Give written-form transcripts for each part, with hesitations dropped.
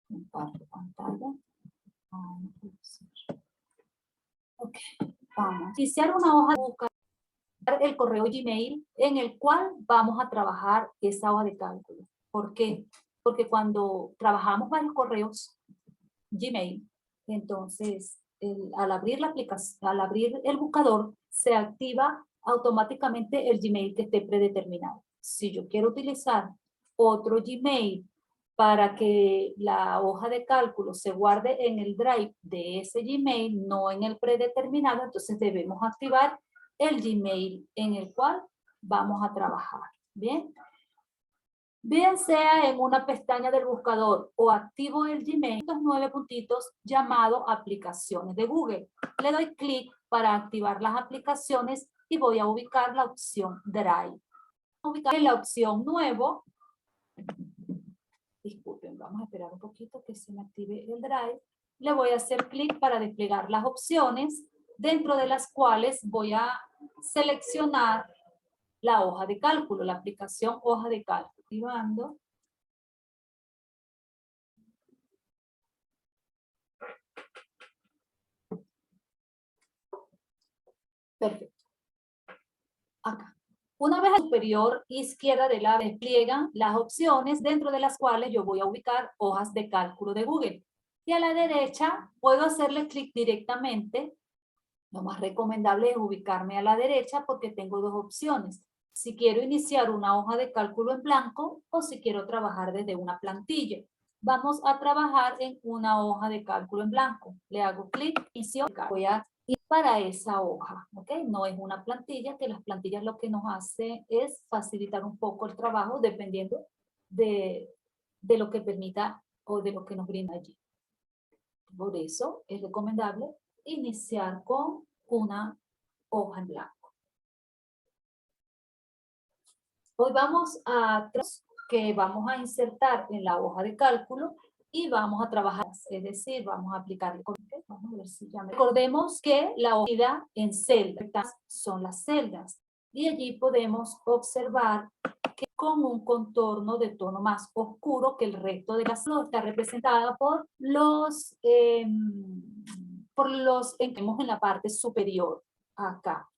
Comparto pantalla. Ok, vamos. Iniciar una hoja de buscar el correo Gmail en el cual vamos a trabajar esa hoja de cálculo. ¿Por qué? Porque cuando trabajamos varios correos Gmail, entonces al abrir la aplicación, al abrir el buscador, se activa automáticamente el Gmail que esté predeterminado. Si yo quiero utilizar otro Gmail para que la hoja de cálculo se guarde en el drive de ese Gmail, no en el predeterminado, entonces debemos activar el Gmail en el cual vamos a trabajar. ¿Bien? Bien sea en una pestaña del buscador o activo el Gmail, estos 9 puntitos llamado aplicaciones de Google. Le doy clic para activar las aplicaciones y voy a ubicar la opción Drive. Ubicar en la opción Nuevo. Disculpen, vamos a esperar un poquito que se me active el Drive. Le voy a hacer clic para desplegar las opciones, dentro de las cuales voy a seleccionar la hoja de cálculo, la aplicación hoja de cálculo. Activando. Perfecto. Acá. Una vez a la superior izquierda de la despliegan las opciones dentro de las cuales yo voy a ubicar hojas de cálculo de Google. Y a la derecha puedo hacerle clic directamente. Lo más recomendable es ubicarme a la derecha porque tengo dos opciones. Si quiero iniciar una hoja de cálculo en blanco o si quiero trabajar desde una plantilla. Vamos a trabajar en una hoja de cálculo en blanco. Le hago clic, inicio, voy a ir para esa hoja, ¿ok? No es una plantilla, que las plantillas lo que nos hace es facilitar un poco el trabajo dependiendo de lo que permita o de lo que nos brinda allí. Por eso es recomendable iniciar con una hoja en blanco. Hoy vamos a que vamos a insertar en la hoja de cálculo y vamos a trabajar, es decir, vamos a aplicar. Vamos a ver si ya me... Recordemos que la hoja en celdas son las celdas y allí podemos observar que con un contorno de tono más oscuro que el resto de la celda está representada por los tenemos en la parte superior acá.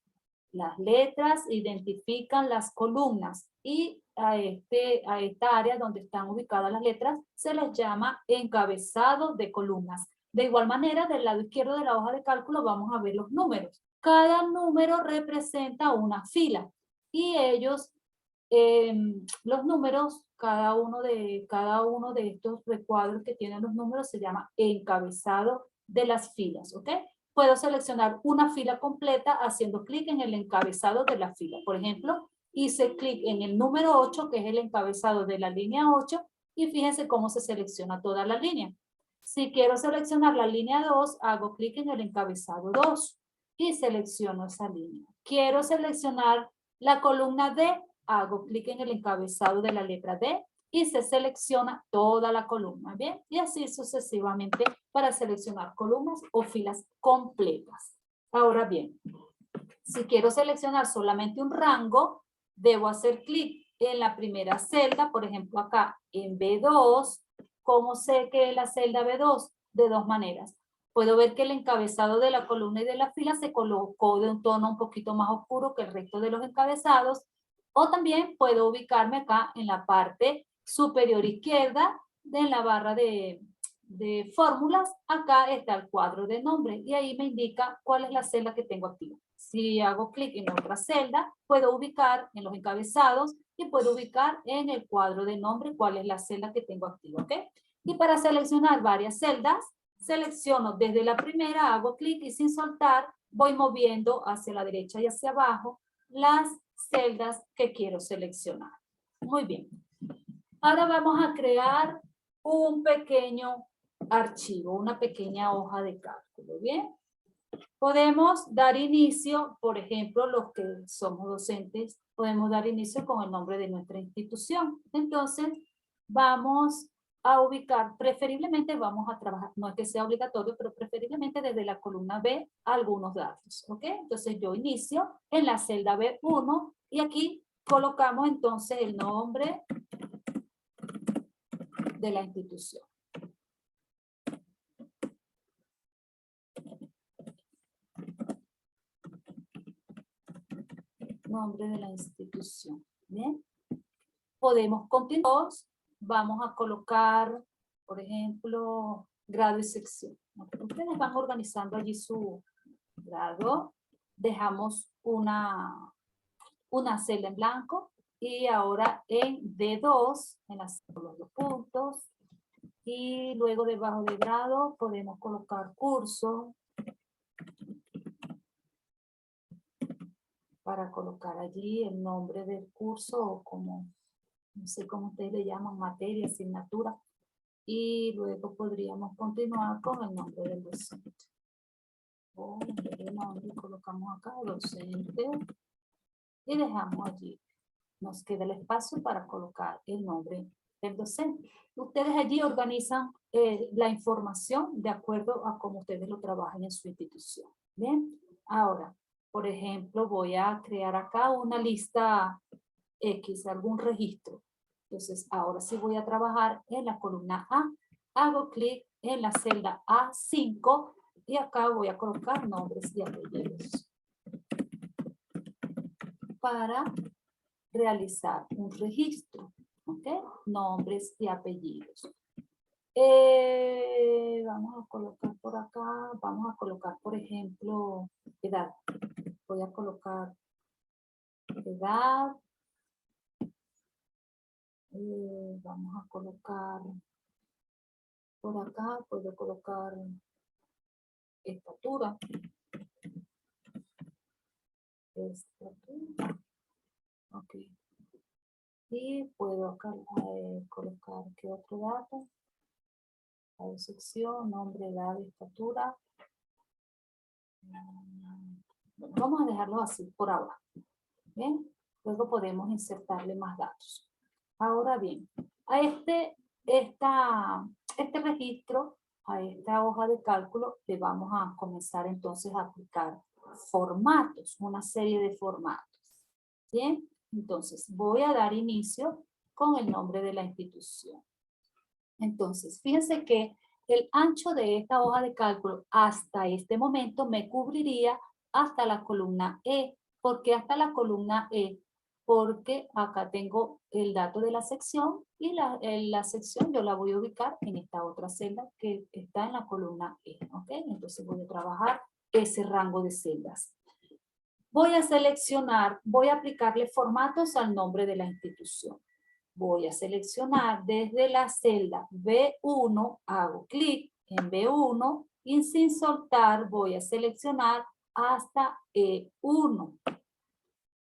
Las letras identifican las columnas y a esta área donde están ubicadas las letras se les llama encabezado de columnas. De igual manera, del lado izquierdo de la hoja de cálculo vamos a ver los números. Cada número representa una fila y ellos, los números, cada uno de estos recuadros que tienen los números se llama encabezado de las filas, ¿ok? Puedo seleccionar una fila completa haciendo clic en el encabezado de la fila. Por ejemplo, hice clic en el número 8, que es el encabezado de la línea 8, y fíjense cómo se selecciona toda la línea. Si quiero seleccionar la línea 2, hago clic en el encabezado 2 y selecciono esa línea. Quiero seleccionar la columna D, hago clic en el encabezado de la letra D y se selecciona toda la columna, ¿bien? Y así sucesivamente para seleccionar columnas o filas completas. Ahora bien, si quiero seleccionar solamente un rango, debo hacer clic en la primera celda, por ejemplo acá en B2. ¿Cómo sé que es la celda B2? De dos maneras. Puedo ver que el encabezado de la columna y de la fila se colocó de un tono un poquito más oscuro que el resto de los encabezados. O también puedo ubicarme acá en la parte superior izquierda de la barra de fórmulas. Acá está el cuadro de nombre y ahí me indica cuál es la celda que tengo activa. Si hago clic en otra celda, puedo ubicar en los encabezados y puedo ubicar en el cuadro de nombre cuál es la celda que tengo activa, ¿ok? Y para seleccionar varias celdas, selecciono desde la primera, hago clic y sin soltar voy moviendo hacia la derecha y hacia abajo las celdas que quiero seleccionar. Muy bien. Ahora vamos a crear un pequeño archivo, una pequeña hoja de cálculo, ¿bien? Podemos dar inicio, por ejemplo, los que somos docentes, podemos dar inicio con el nombre de nuestra institución. Entonces, vamos a ubicar, preferiblemente vamos a trabajar, no es que sea obligatorio, pero preferiblemente desde la columna B algunos datos, ¿ok? Entonces, yo inicio en la celda B1 y aquí colocamos entonces el nombre de la institución. Nombre de la institución. Bien. Podemos continuar. Vamos a colocar, por ejemplo, grado y sección. Ustedes van organizando allí su grado. Dejamos una celda en blanco. Y ahora en D2, en los dos puntos. Y luego debajo de grado podemos colocar curso. Para colocar allí el nombre del curso o como, no sé cómo ustedes le llaman, materia, asignatura. Y luego podríamos continuar con el nombre del docente. O el nombre colocamos acá, docente. Y dejamos allí. Nos queda el espacio para colocar el nombre del docente. Ustedes allí organizan la información de acuerdo a cómo ustedes lo trabajan en su institución. Bien, ahora, por ejemplo, voy a crear acá una lista X, algún registro. Entonces, ahora sí voy a trabajar en la columna A. Hago clic en la celda A5 y acá voy a colocar nombres y apellidos. Para realizar un registro, ¿ok? Nombres y apellidos. Vamos a colocar por acá, vamos a colocar, por ejemplo, edad. Voy a colocar edad. Vamos a colocar por acá, puedo colocar estatura. Estatura. Ok. Y puedo acá, colocar ¿qué otro dato? La sección, nombre, edad, estatura. Bueno, vamos a dejarlo así por ahora. Bien, luego podemos insertarle más datos. Ahora bien, a este registro, a esta hoja de cálculo, le vamos a comenzar entonces a aplicar formatos, una serie de formatos. Bien, entonces voy a dar inicio con el nombre de la institución. Entonces, fíjense que el ancho de esta hoja de cálculo hasta este momento me cubriría hasta la columna E. ¿Por qué hasta la columna E? Porque acá tengo el dato de la sección y la sección yo la voy a ubicar en esta otra celda que está en la columna E. ¿Ok? Entonces voy a trabajar ese rango de celdas. Voy a seleccionar, voy a aplicarle formatos al nombre de la institución. Voy a seleccionar desde la celda B1, hago clic en B1 y sin soltar voy a seleccionar hasta E1.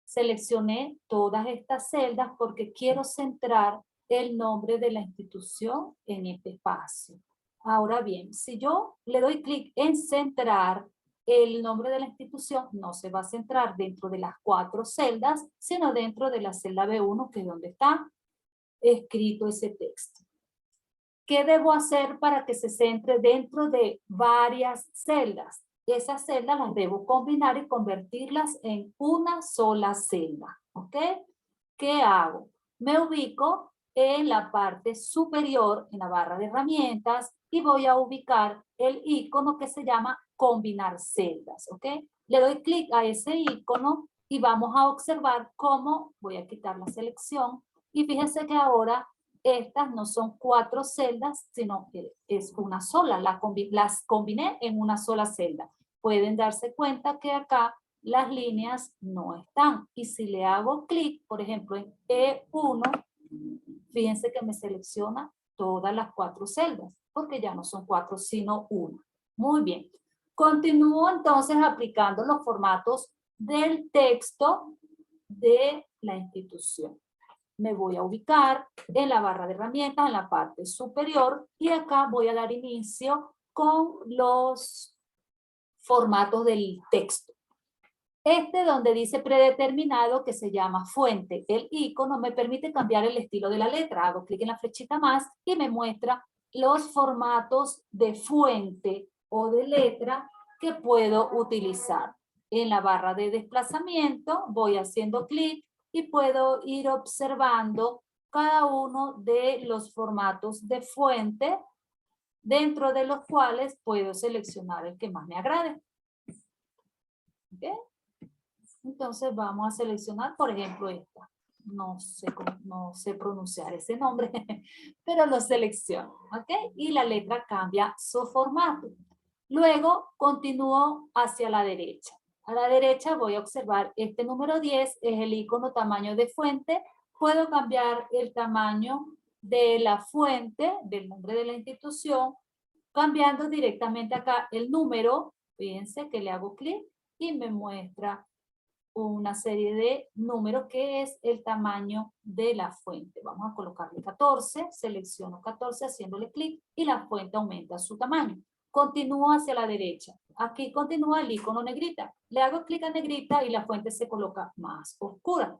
Seleccioné todas estas celdas porque quiero centrar el nombre de la institución en este espacio. Ahora bien, si yo le doy clic en centrar, el nombre de la institución no se va a centrar dentro de las 4 celdas, sino dentro de la celda B1, que es donde está escrito ese texto. ¿Qué debo hacer para que se centre dentro de varias celdas? Esas celdas las debo combinar y convertirlas en una sola celda. ¿Ok? ¿Qué hago? Me ubico en la parte superior, en la barra de herramientas, y voy a ubicar el icono que se llama combinar celdas. ¿Ok? Le doy clic a ese icono y vamos a observar cómo voy a quitar la selección. Y fíjense que ahora estas no son 4 celdas, sino que es una sola. Las combiné en una sola celda. Pueden darse cuenta que acá las líneas no están. Y si le hago clic, por ejemplo, en E1, fíjense que me selecciona todas las 4 celdas, porque ya no son 4, sino 1. Muy bien. Continúo entonces aplicando los formatos del texto de la institución. Me voy a ubicar en la barra de herramientas, en la parte superior, y acá voy a dar inicio con los formatos del texto. Donde dice predeterminado, que se llama fuente. El icono me permite cambiar el estilo de la letra. Hago clic en la flechita más y me muestra los formatos de fuente o de letra que puedo utilizar. En la barra de desplazamiento voy haciendo clic y puedo ir observando cada uno de los formatos de fuente, dentro de los cuales puedo seleccionar el que más me agrade. ¿Okay? Entonces vamos a seleccionar, por ejemplo, esta. No sé pronunciar ese nombre, pero lo selecciono, ¿ok? Y la letra cambia su formato. Luego continúo hacia la derecha. A la derecha voy a observar este número 10, es el icono tamaño de fuente. Puedo cambiar el tamaño de la fuente, del nombre de la institución, cambiando directamente acá el número. Fíjense que le hago clic y me muestra una serie de números que es el tamaño de la fuente. Vamos a colocarle 14, selecciono 14 haciéndole clic y la fuente aumenta su tamaño. Continúo hacia la derecha. Aquí continúa el icono negrita. Le hago clic a negrita y la fuente se coloca más oscura.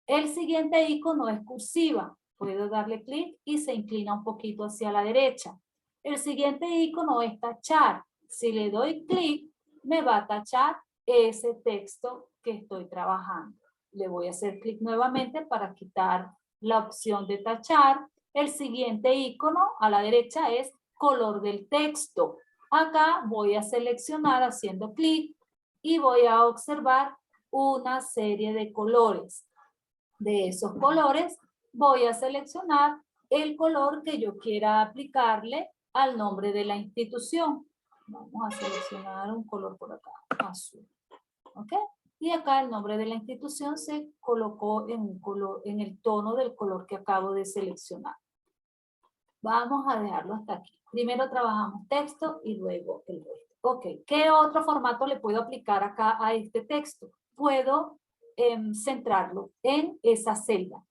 El siguiente icono es cursiva. Puedo darle clic y se inclina un poquito hacia la derecha. El siguiente icono es tachar. Si le doy clic, me va a tachar ese texto que estoy trabajando. Le voy a hacer clic nuevamente para quitar la opción de tachar. El siguiente icono a la derecha es color del texto. Acá voy a seleccionar haciendo clic y voy a observar una serie de colores. De esos colores voy a seleccionar el color que yo quiera aplicarle al nombre de la institución. Vamos a seleccionar un color por acá, azul. ¿Ok? Y acá el nombre de la institución se colocó en un color, en el tono del color que acabo de seleccionar. Vamos a dejarlo hasta aquí. Primero trabajamos texto y luego el resto. Ok, ¿qué otro formato le puedo aplicar acá a este texto? Puedo centrarlo en esa celda.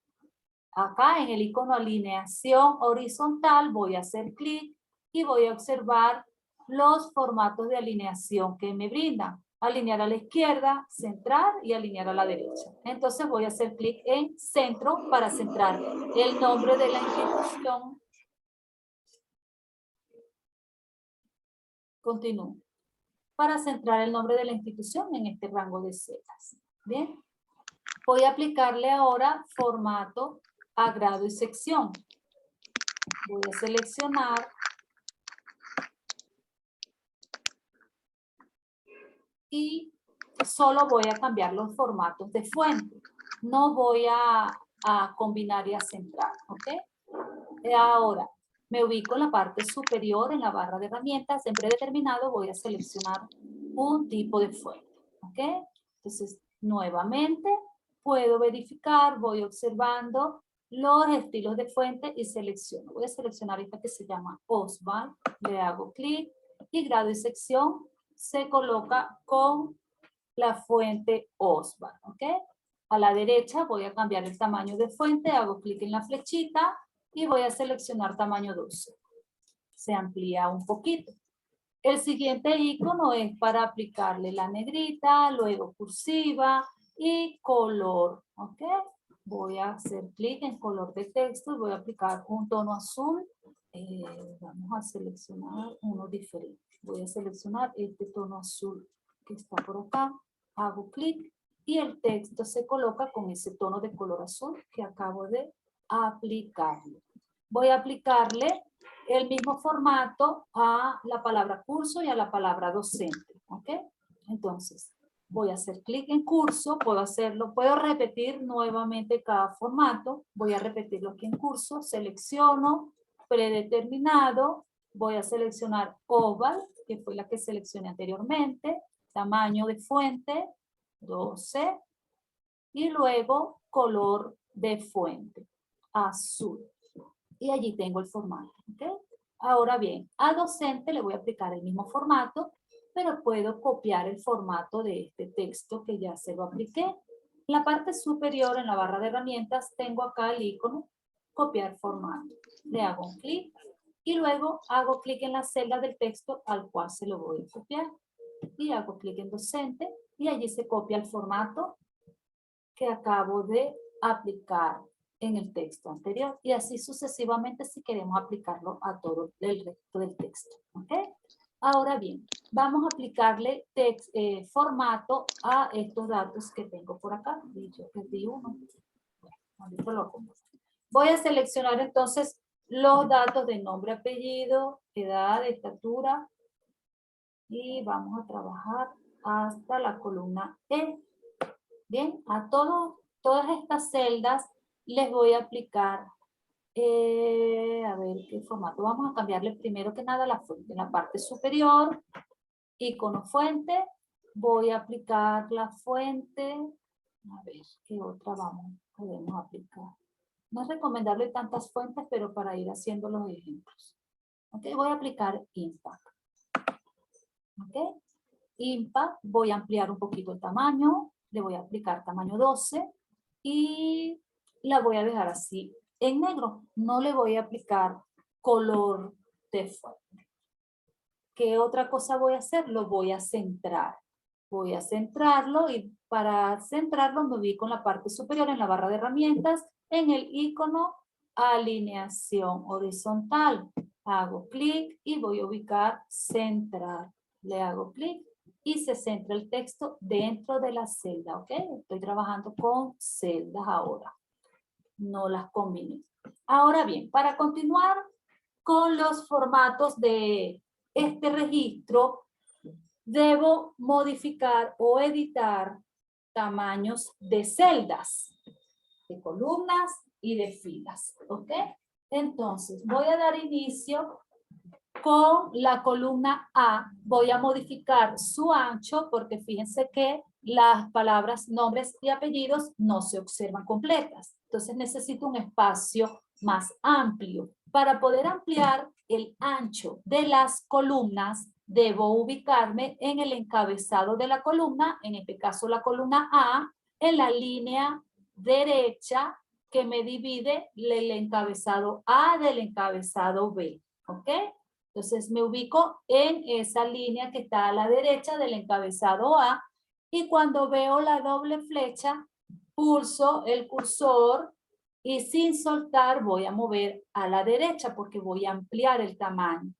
Acá en el icono alineación horizontal voy a hacer clic y voy a observar los formatos de alineación que me brindan. Alinear a la izquierda, centrar y alinear a la derecha. Entonces voy a hacer clic en centro para centrar el nombre de la institución. Continúo. Para centrar el nombre de la institución en este rango de celdas. Bien. Voy a aplicarle ahora formato a grado y sección. Voy a seleccionar y solo voy a cambiar los formatos de fuente. No voy a combinar y a centrar, ¿ok? Ahora, me ubico en la parte superior, en la barra de herramientas. En predeterminado voy a seleccionar un tipo de fuente, ¿ok? Entonces, nuevamente, puedo verificar, voy observando los estilos de fuente y selecciono. Voy a seleccionar esta que se llama Oswald. Le hago clic y grado y sección se coloca con la fuente Oswald, ¿ok? A la derecha voy a cambiar el tamaño de fuente, hago clic en la flechita y voy a seleccionar tamaño 12. Se amplía un poquito. El siguiente icono es para aplicarle la negrita, luego cursiva y color, ¿ok? Voy a hacer clic en color de texto y voy a aplicar un tono azul. Vamos a seleccionar uno diferente. Voy a seleccionar este tono azul que está por acá. Hago clic y el texto se coloca con ese tono de color azul que acabo de aplicarle. Voy a aplicarle el mismo formato a la palabra curso y a la palabra docente, ¿ok? Entonces, voy a hacer clic en curso, puedo repetir nuevamente cada formato, voy a repetirlo aquí en curso, selecciono, predeterminado, voy a seleccionar oval, que fue la que seleccioné anteriormente, tamaño de fuente, 12, y luego color de fuente, azul. Y allí tengo el formato, ¿ok? Ahora bien, a docente le voy a aplicar el mismo formato, pero puedo copiar el formato de este texto que ya se lo apliqué. En la parte superior, en la barra de herramientas, tengo acá el icono copiar formato. Le hago un clic y luego hago clic en la celda del texto al cual se lo voy a copiar. Y hago clic en docente y allí se copia el formato que acabo de aplicar en el texto anterior y así sucesivamente si queremos aplicarlo a todo el resto del texto. ¿Ok? Ahora bien, vamos a aplicarle formato a estos datos que tengo por acá. Yo perdí uno. Bueno, ahorita lo acomodo. Voy a seleccionar entonces los datos de nombre, apellido, edad, estatura y vamos a trabajar hasta la columna E. Bien, a todas estas celdas les voy a aplicar, a ver qué formato. Vamos a cambiarle primero que nada la fuente. En la parte superior, icono fuente, voy a aplicar la fuente. A ver, ¿qué otra podemos aplicar? No es recomendable tantas fuentes, pero para ir haciendo los ejemplos. Ok, voy a aplicar Impact. Ok, Impact, voy a ampliar un poquito el tamaño, le voy a aplicar tamaño 12 y la voy a dejar así en negro. No le voy a aplicar color de fuente. ¿Qué otra cosa voy a hacer? Lo voy a centrar. Voy a centrarlo y para centrarlo me ubico en la parte superior, en la barra de herramientas, en el icono alineación horizontal. Hago clic y voy a ubicar centrar. Le hago clic y se centra el texto dentro de la celda, ¿ok? Estoy trabajando con celdas ahora. No las combiné. Ahora bien, para continuar con los formatos de este registro, debo modificar o editar tamaños de celdas, de columnas y de filas, ¿ok? Entonces, voy a dar inicio con la columna A. Voy a modificar su ancho porque fíjense que las palabras, nombres y apellidos no se observan completas. Entonces necesito un espacio más amplio. Para poder ampliar el ancho de las columnas, debo ubicarme en el encabezado de la columna, en este caso la columna A, en la línea derecha que me divide el encabezado A del encabezado B. ¿Ok? Entonces me ubico en esa línea que está a la derecha del encabezado A y cuando veo la doble flecha, pulso el cursor y sin soltar voy a mover a la derecha porque voy a ampliar el tamaño.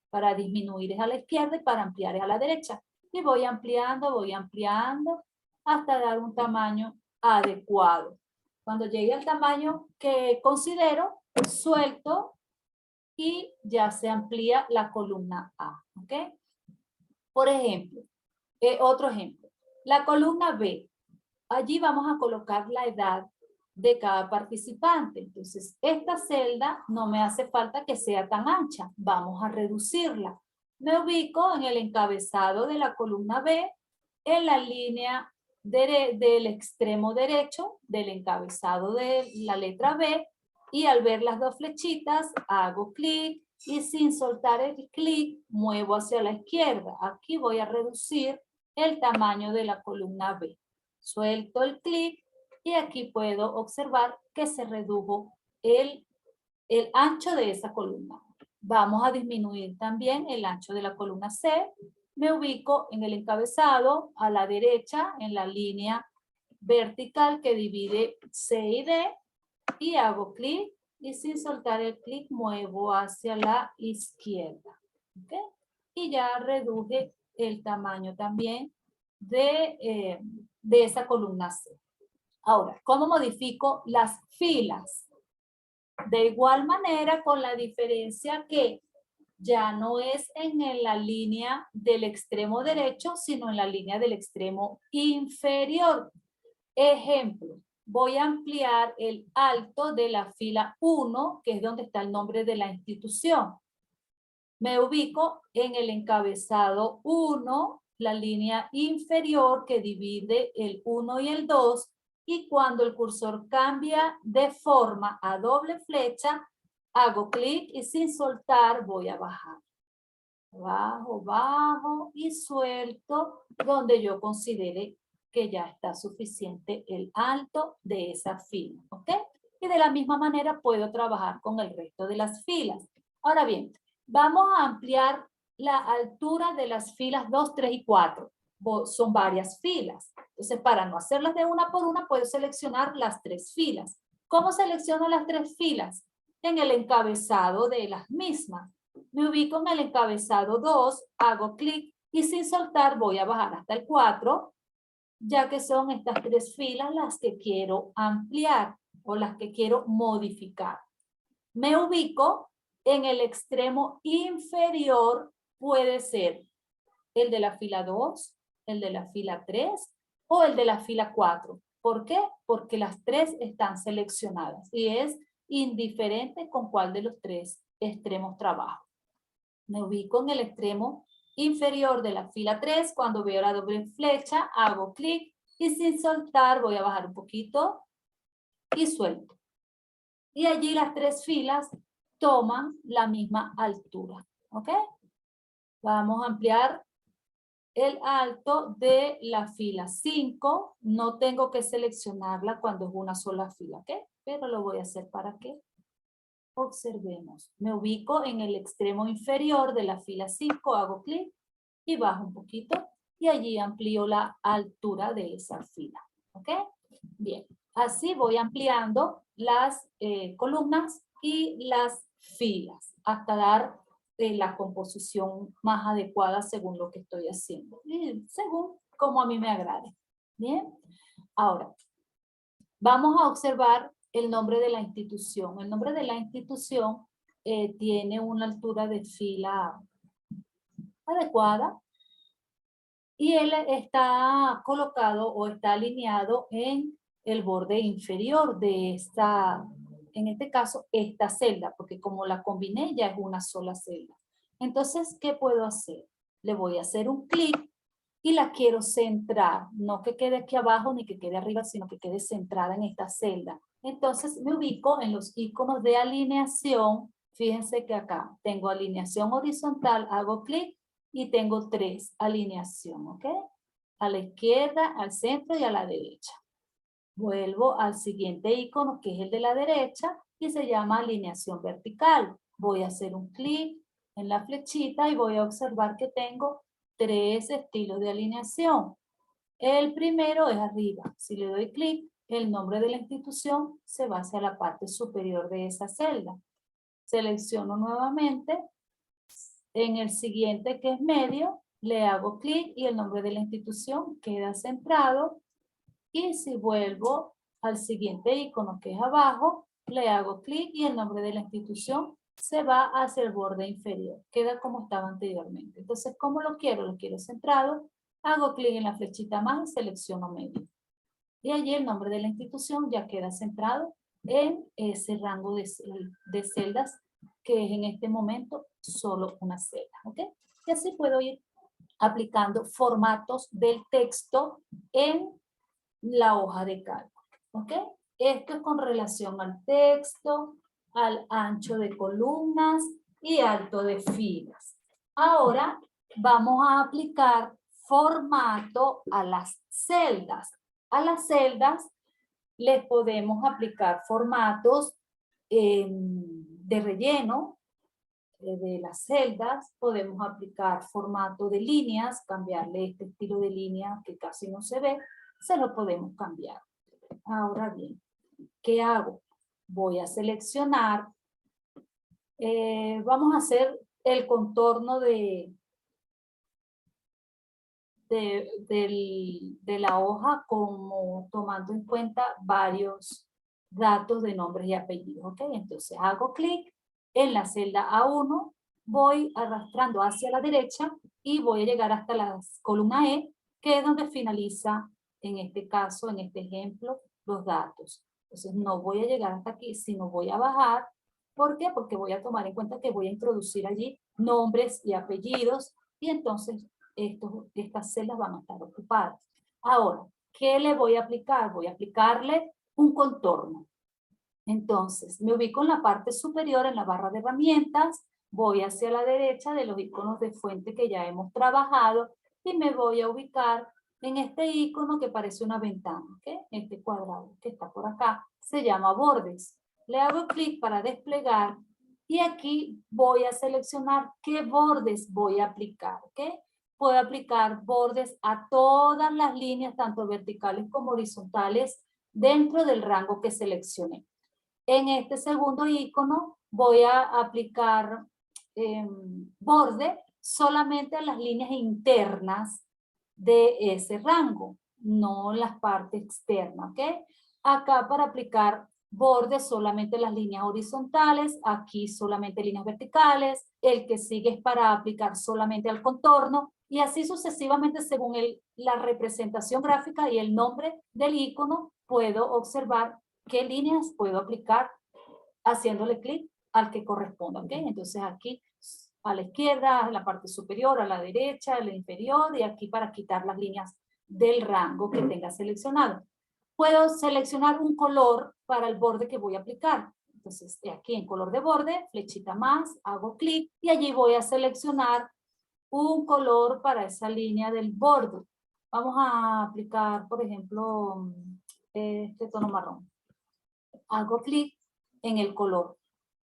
Para disminuir es a la izquierda y para ampliar es a la derecha. Y voy ampliando hasta dar un tamaño adecuado. Cuando llegue al tamaño que considero, suelto y ya se amplía la columna A, ¿ok? Por ejemplo, otro ejemplo, la columna B, allí vamos a colocar la edad de cada participante. Entonces, esta celda no me hace falta que sea tan ancha, vamos a reducirla. Me ubico en el encabezado de la columna B, en la línea del extremo derecho del encabezado de la letra B, y al ver las dos flechitas, hago clic y sin soltar el clic, muevo hacia la izquierda. Aquí voy a reducir el tamaño de la columna B. Suelto el clic y aquí puedo observar que se redujo el ancho de esa columna. Vamos a disminuir también el ancho de la columna C. Me ubico en el encabezado a la derecha en la línea vertical que divide C y D y hago clic y sin soltar el clic muevo hacia la izquierda. ¿Okay? Y ya reduje el tamaño también de esa columna C. Ahora, ¿cómo modifico las filas? De igual manera, con la diferencia que ya no es en la línea del extremo derecho, sino en la línea del extremo inferior. Ejemplo, voy a ampliar el alto de la fila 1, que es donde está el nombre de la institución. Me ubico en el encabezado 1, la línea inferior que divide el 1 y el 2, y cuando el cursor cambia de forma a doble flecha, hago clic y sin soltar voy a bajar. Bajo, bajo y suelto donde yo considere que ya está suficiente el alto de esa fila, ¿ok? Y de la misma manera puedo trabajar con el resto de las filas. Ahora bien, vamos a ampliar la altura de las filas 2, 3 y 4. Son varias filas. Entonces, para no hacerlas de una por una, puedo seleccionar las 3 filas. ¿Cómo selecciono las 3 filas? En el encabezado de las mismas. Me ubico en el encabezado 2, hago clic y sin soltar voy a bajar hasta el 4, ya que son estas 3 filas las que quiero ampliar o las que quiero modificar. Me ubico en el extremo inferior, puede ser el de la fila 2, el de la fila 3 o el de la fila 4. ¿Por qué? Porque las tres están seleccionadas y es indiferente con cuál de los tres extremos trabajo. Me ubico en el extremo inferior de la fila 3. Cuando veo la doble flecha, hago clic y sin soltar voy a bajar un poquito y suelto. Y allí las tres filas toman la misma altura. ¿Ok? Vamos a ampliar el alto de la fila 5. No tengo que seleccionarla cuando es una sola fila. ¿Ok? Pero lo voy a hacer para que observemos. Me ubico en el extremo inferior de la fila 5, hago clic y bajo un poquito y allí amplío la altura de esa fila. ¿Ok? Bien, así voy ampliando las columnas y las filas hasta dar la composición más adecuada según lo que estoy haciendo y según como a mí me agrade. Bien, ahora vamos a observar el nombre de la institución. El nombre de la institución tiene una altura de fila adecuada y él está colocado o está alineado en el borde inferior de esta, en este caso, esta celda, porque como la combiné ya es una sola celda. Entonces, ¿qué puedo hacer? Le voy a hacer un clic y la quiero centrar, no que quede aquí abajo ni que quede arriba, sino que quede centrada en esta celda. Entonces me ubico en los iconos de alineación. Fíjense que acá tengo alineación horizontal, hago clic y tengo 3, alineación, ¿ok? A la izquierda, al centro y a la derecha. Vuelvo al siguiente icono que es el de la derecha y se llama alineación vertical. Voy a hacer un clic en la flechita y voy a observar que tengo 3 estilos de alineación. El primero es arriba. Si le doy clic, el nombre de la institución se va hacia la parte superior de esa celda. Selecciono nuevamente. En el siguiente, que es medio, le hago clic y el nombre de la institución queda centrado. Y si vuelvo al siguiente icono, que es abajo, le hago clic y el nombre de la institución se va hacia el borde inferior. Queda como estaba anteriormente. Entonces, ¿cómo lo quiero? Lo quiero centrado. Hago clic en la flechita más y selecciono medio. Y allí el nombre de la institución ya queda centrado en ese rango de celdas que es en este momento solo una celda. ¿Ok? Y así puedo ir aplicando formatos del texto en la hoja de cálculo. ¿Ok? Esto es con relación al texto, al ancho de columnas y alto de filas. Ahora vamos a aplicar formato a las celdas. A las celdas les podemos aplicar formatos de relleno de las celdas, podemos aplicar formato de líneas, cambiarle este estilo de línea que casi no se ve, se lo podemos cambiar. Ahora bien, ¿qué hago? Voy a seleccionar, vamos a hacer el contorno de la hoja como tomando en cuenta varios datos de nombres y apellidos, ¿ok? Entonces hago clic en la celda A1, voy arrastrando hacia la derecha y voy a llegar hasta la columna E, que es donde finaliza, en este caso, en este ejemplo, los datos. Entonces no voy a llegar hasta aquí, sino voy a bajar. ¿Por qué? Porque voy a tomar en cuenta que voy a introducir allí nombres y apellidos y entonces estas celdas van a estar ocupadas. Ahora, ¿qué le voy a aplicar? Voy a aplicarle un contorno. Entonces, me ubico en la parte superior, en la barra de herramientas, voy hacia la derecha de los iconos de fuente que ya hemos trabajado y me voy a ubicar en este icono que parece una ventana, ¿ok? Este cuadrado que está por acá, se llama bordes. Le hago clic para desplegar y aquí voy a seleccionar qué bordes voy a aplicar, ¿ok? Puedo aplicar bordes a todas las líneas, tanto verticales como horizontales, dentro del rango que seleccioné. En este segundo icono voy a aplicar borde solamente a las líneas internas de ese rango, no las partes externas, ¿ok? Acá para aplicar borde solamente las líneas horizontales, aquí solamente líneas verticales, el que sigue es para aplicar solamente al contorno Y así sucesivamente según la representación gráfica y el nombre del icono, puedo observar qué líneas puedo aplicar haciéndole clic al que corresponda, ¿ok? Entonces aquí a la izquierda, a la parte superior, a la derecha, a la inferior y aquí para quitar las líneas del rango que tenga seleccionado. Puedo seleccionar un color para el borde que voy a aplicar. Entonces aquí en color de borde, flechita más, hago clic y allí voy a seleccionar un color para esa línea del borde. Vamos a aplicar, por ejemplo, este tono marrón. Hago clic en el color.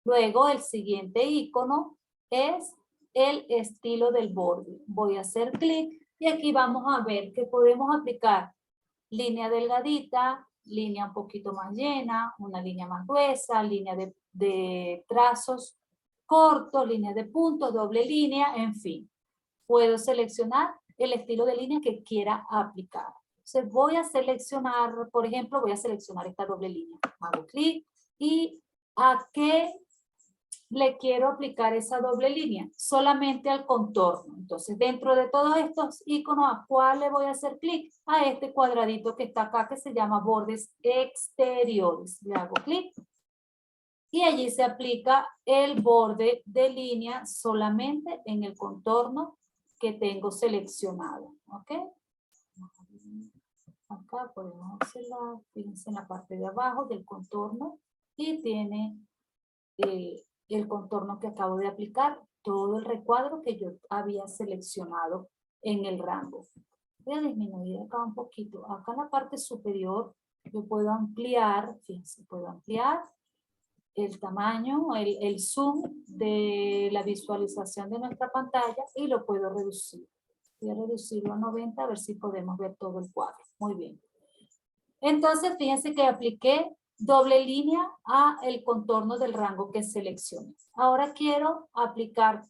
Luego el siguiente icono es el estilo del borde. Voy a hacer clic y aquí vamos a ver que podemos aplicar línea delgadita, línea un poquito más llena, una línea más gruesa, línea de trazos cortos, línea de puntos, doble línea, en fin. Puedo seleccionar el estilo de línea que quiera aplicar. Entonces voy a seleccionar, por ejemplo, voy a seleccionar esta doble línea. Hago clic y ¿a qué le quiero aplicar esa doble línea? Solamente al contorno. Entonces, dentro de todos estos iconos, ¿a cuál le voy a hacer clic? A este cuadradito que está acá, que se llama bordes exteriores. Le hago clic. Y allí se aplica el borde de línea solamente en el contorno que tengo seleccionado. ¿Ok? Acá podemos observar, fíjense en la parte de abajo del contorno y tiene el contorno que acabo de aplicar, todo el recuadro que yo había seleccionado en el rango. Voy a disminuir acá un poquito. Acá en la parte superior yo puedo ampliar, fíjense, puedo ampliar el tamaño, el zoom de la visualización de nuestra pantalla y lo puedo reducir. Voy a reducirlo a 90 a ver si podemos ver todo el cuadro. Muy bien. Entonces, fíjense que apliqué doble línea a el contorno del rango que seleccioné. Ahora quiero aplicar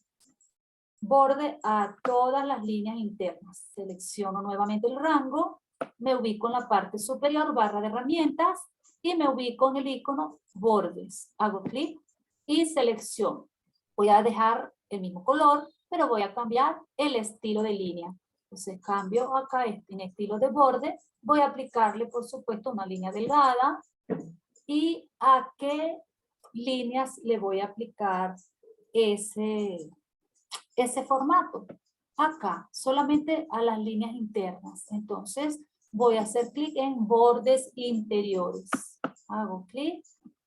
borde a todas las líneas internas. Selecciono nuevamente el rango, me ubico en la parte superior, barra de herramientas, y me ubico en el icono bordes. Hago clic y selecciono. Voy a dejar el mismo color, pero voy a cambiar el estilo de línea. Entonces cambio acá en estilo de borde. Voy a aplicarle, por supuesto, una línea delgada. ¿Y a qué líneas le voy a aplicar ese formato? Acá, solamente a las líneas internas. Entonces, voy a hacer clic en bordes interiores. Hago clic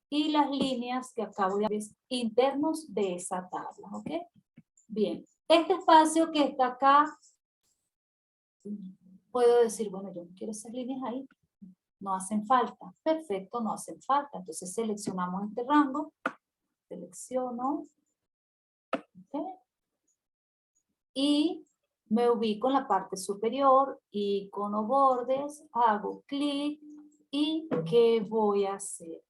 y las líneas que acabo de ver internos de esa tabla, ¿ok? Bien, este espacio que está acá, puedo decir, bueno, yo no quiero esas líneas ahí, no hacen falta. Perfecto, no hacen falta. Entonces seleccionamos este rango, selecciono, ¿ok? Y me ubico en la parte superior, icono bordes, hago clic y ¿qué voy a hacer?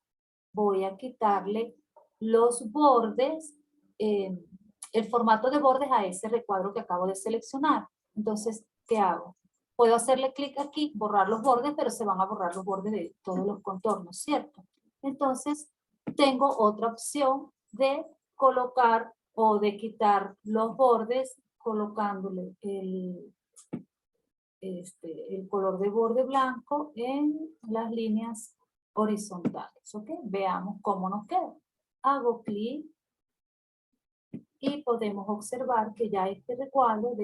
Voy a quitarle los bordes, el formato de bordes a ese recuadro que acabo de seleccionar. Entonces, ¿qué hago? Puedo hacerle clic aquí, borrar los bordes, pero se van a borrar los bordes de todos los contornos, ¿cierto? Entonces, tengo otra opción de colocar o de quitar los bordes colocándole el color de borde blanco en las líneas horizontales, ¿ok? Veamos cómo nos queda. Hago clic y podemos observar que ya este recuadro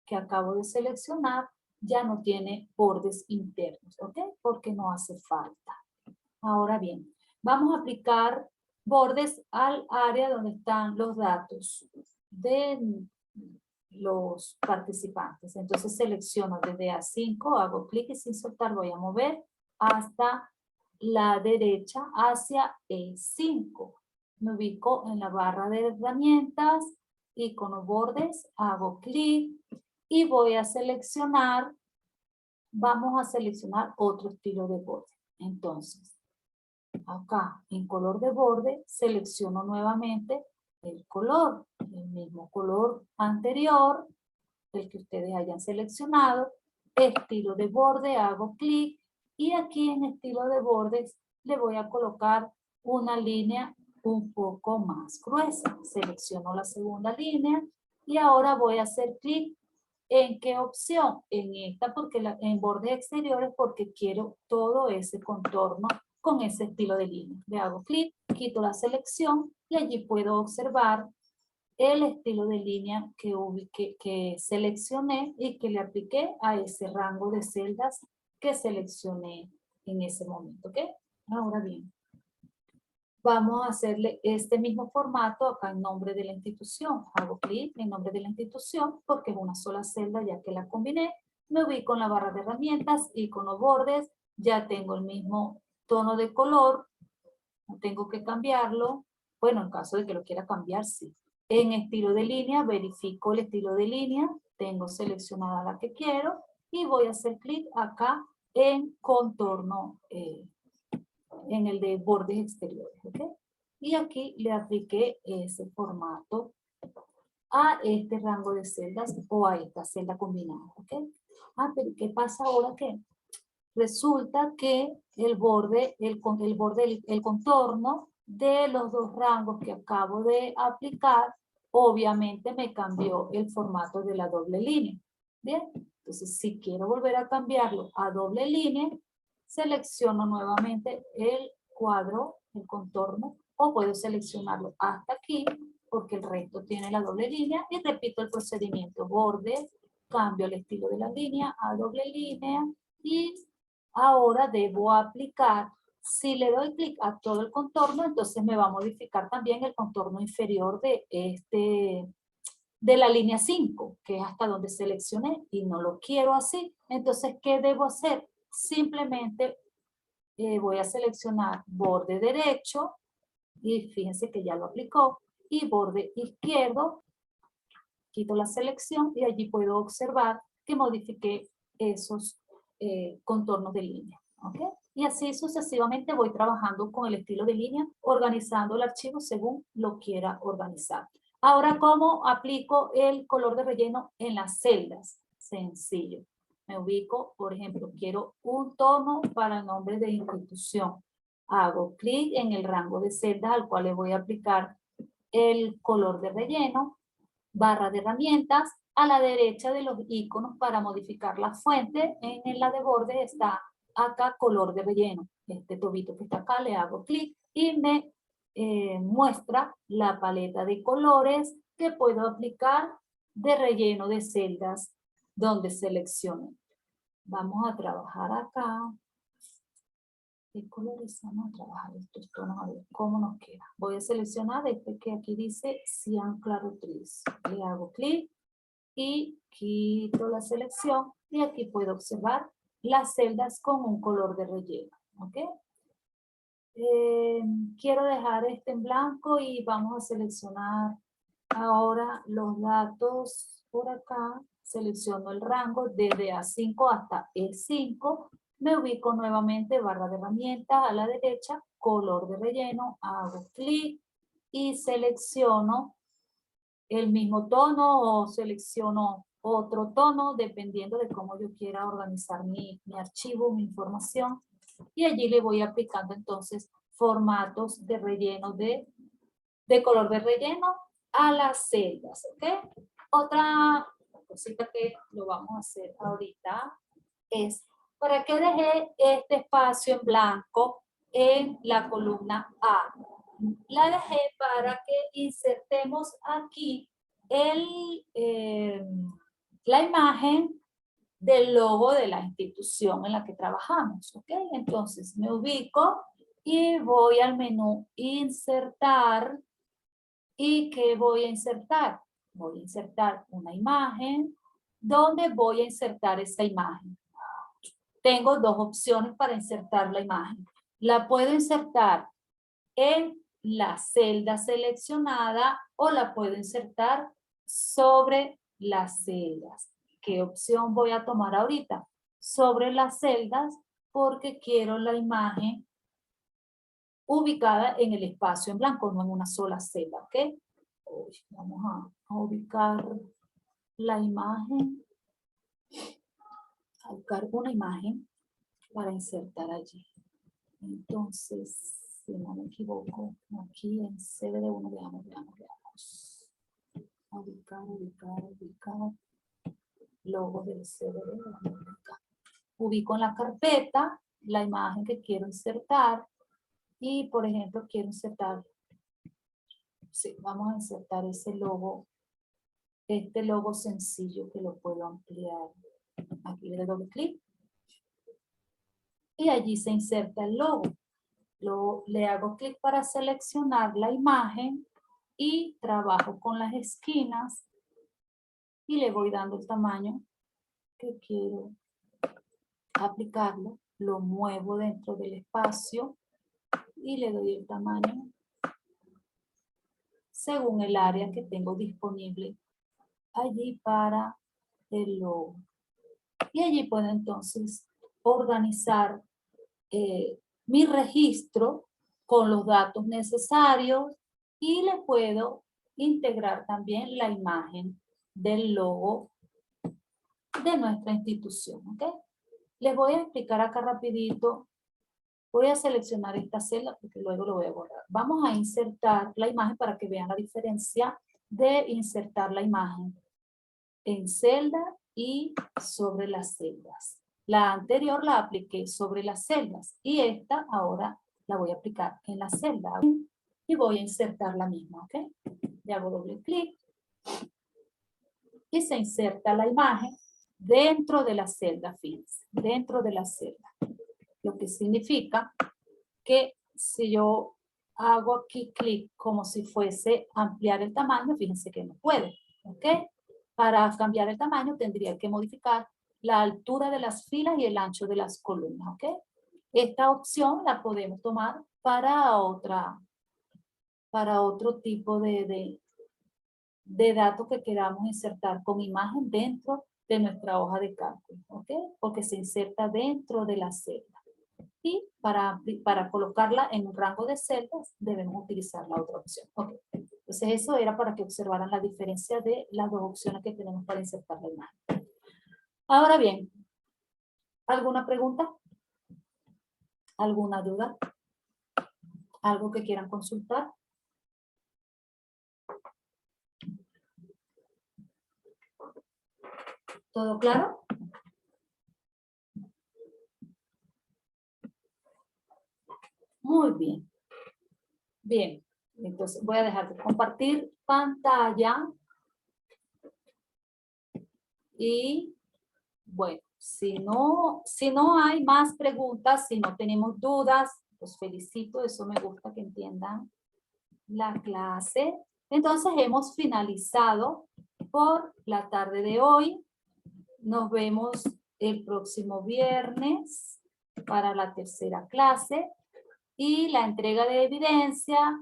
que acabo de seleccionar ya no tiene bordes internos, ¿ok? Porque no hace falta. Ahora bien, vamos a aplicar bordes al área donde están los datos de los participantes. Entonces selecciono desde A5, hago clic y sin soltar voy a mover hasta la derecha hacia E5. Me ubico en la barra de herramientas, icono bordes, hago clic y voy a seleccionar, vamos a seleccionar otro estilo de borde. Entonces, acá en color de borde, selecciono nuevamente el color, el mismo color anterior, el que ustedes hayan seleccionado, estilo de borde, hago clic y aquí en estilo de bordes le voy a colocar una línea un poco más gruesa. Selecciono la segunda línea y ahora voy a hacer clic ¿En qué opción? En esta, porque en bordes exteriores, porque quiero todo ese contorno con ese estilo de línea. Le hago clic, quito la selección y allí puedo observar el estilo de línea que seleccioné y que le apliqué a ese rango de celdas que seleccioné en ese momento, ¿ok? Ahora bien, vamos a hacerle este mismo formato acá en nombre de la institución. Hago clic en nombre de la institución porque es una sola celda ya que la combiné. Me ubico en la barra de herramientas, icono bordes, ya tengo el mismo tono de color, no tengo que cambiarlo. Bueno, en caso de que lo quiera cambiar, sí. En estilo de línea, verifico el estilo de línea, tengo seleccionada la que quiero y voy a hacer clic acá en contorno, en el de bordes exteriores, ¿ok? Y aquí le apliqué ese formato a este rango de celdas o a esta celda combinada, ¿ok? Ah, pero ¿qué pasa ahora que resulta que el borde, el contorno de los dos rangos que acabo de aplicar, obviamente me cambió el formato de la doble línea? Bien, entonces si quiero volver a cambiarlo a doble línea, selecciono nuevamente el cuadro, el contorno, o puedo seleccionarlo hasta aquí, porque el resto tiene la doble línea, y repito el procedimiento, borde, cambio el estilo de la línea a doble línea, y ahora debo aplicar, si le doy clic a todo el contorno, entonces me va a modificar también el contorno inferior de la línea 5, que es hasta donde seleccioné, y no lo quiero así. Entonces, ¿qué debo hacer? Simplemente voy a seleccionar borde derecho, y fíjense que ya lo aplicó, y borde izquierdo, quito la selección, y allí puedo observar que modifiqué esos contornos de línea. ¿Ok? Y así sucesivamente voy trabajando con el estilo de línea, organizando el archivo según lo quiera organizar. Ahora, ¿cómo aplico el color de relleno en las celdas? Sencillo. Me ubico, por ejemplo, quiero un tono para el nombre de institución. Hago clic en el rango de celdas al cual le voy a aplicar el color de relleno, barra de herramientas, a la derecha de los iconos para modificar la fuente, en la de borde está acá color de relleno. Este tobito que está acá le hago clic y me muestra la paleta de colores que puedo aplicar de relleno de celdas donde selecciono. Vamos a trabajar acá. ¿Qué colores vamos a trabajar estos tonos? A ver cómo nos queda. Voy a seleccionar este que aquí dice cian claro 3. Le hago clic y quito la selección y aquí puedo observar las celdas con un color de relleno. ¿Ok? Quiero dejar este en blanco y vamos a seleccionar ahora los datos por acá. Selecciono el rango desde A5 hasta E5. Me ubico nuevamente, barra de herramientas a la derecha, color de relleno, hago clic y selecciono el mismo tono o selecciono otro tono dependiendo de cómo yo quiera organizar mi archivo, mi información. Y allí le voy aplicando entonces formatos de relleno de color de relleno a las celdas, ¿ok? Otra cosita que lo vamos a hacer ahorita es, ¿para qué dejé este espacio en blanco en la columna A? La dejé para que insertemos aquí la imagen del logo de la institución en la que trabajamos, ¿ok? Entonces me ubico y voy al menú insertar. ¿Y qué voy a insertar? Voy a insertar una imagen. ¿Dónde voy a insertar esa imagen? Tengo dos opciones para insertar la imagen. La puedo insertar en la celda seleccionada o la puedo insertar sobre las celdas. ¿Qué opción voy a tomar ahorita? Sobre las celdas porque quiero la imagen ubicada en el espacio en blanco, no en una sola celda, ¿ok? Vamos a ubicar la imagen, a buscar una imagen para insertar allí. Entonces, si no me equivoco, aquí en CBD1, veamos. Ubicar. logo del CBD. Ubico en la carpeta la imagen que quiero insertar y, por ejemplo, quiero insertar, sí, vamos a insertar ese logo, este logo sencillo que lo puedo ampliar. Aquí le doy clic y allí se inserta el logo. Le hago clic para seleccionar la imagen y trabajo con las esquinas y le voy dando el tamaño que quiero aplicarlo. Lo muevo dentro del espacio y le doy el tamaño según el área que tengo disponible allí para el logo. Y allí puedo entonces organizar mi registro con los datos necesarios y le puedo integrar también la imagen del logo de nuestra institución. ¿Okay? Les voy a explicar acá rapidito. Voy a seleccionar esta celda porque luego lo voy a borrar. Vamos a insertar la imagen para que vean la diferencia de insertar la imagen en celda y sobre las celdas. La anterior la apliqué sobre las celdas y esta ahora la voy a aplicar en la celda. Y voy a insertar la misma, ¿ok? Le hago doble clic y se inserta la imagen dentro de la celda, fíjense, dentro de la celda. Lo que significa que si yo hago aquí clic como si fuese ampliar el tamaño, fíjense que no puedo, ¿ok? Para cambiar el tamaño tendría que modificar la altura de las filas y el ancho de las columnas, ¿ok? Esta opción la podemos tomar para otro tipo de datos que queramos insertar con imagen dentro de nuestra hoja de cálculo, ¿ok? Porque se inserta dentro de la celda. Y para colocarla en un rango de celdas debemos utilizar la otra opción. Okay. Entonces eso era para que observaran la diferencia de las dos opciones que tenemos para insertar la imagen. Ahora bien, ¿alguna pregunta? ¿Alguna duda? ¿Algo que quieran consultar? ¿Todo claro? Muy bien. Bien, entonces voy a dejar de compartir pantalla. Y bueno, si no hay más preguntas, si no tenemos dudas, los felicito, eso me gusta que entiendan la clase. Entonces hemos finalizado por la tarde de hoy. Nos vemos el próximo viernes para la tercera clase y la entrega de evidencia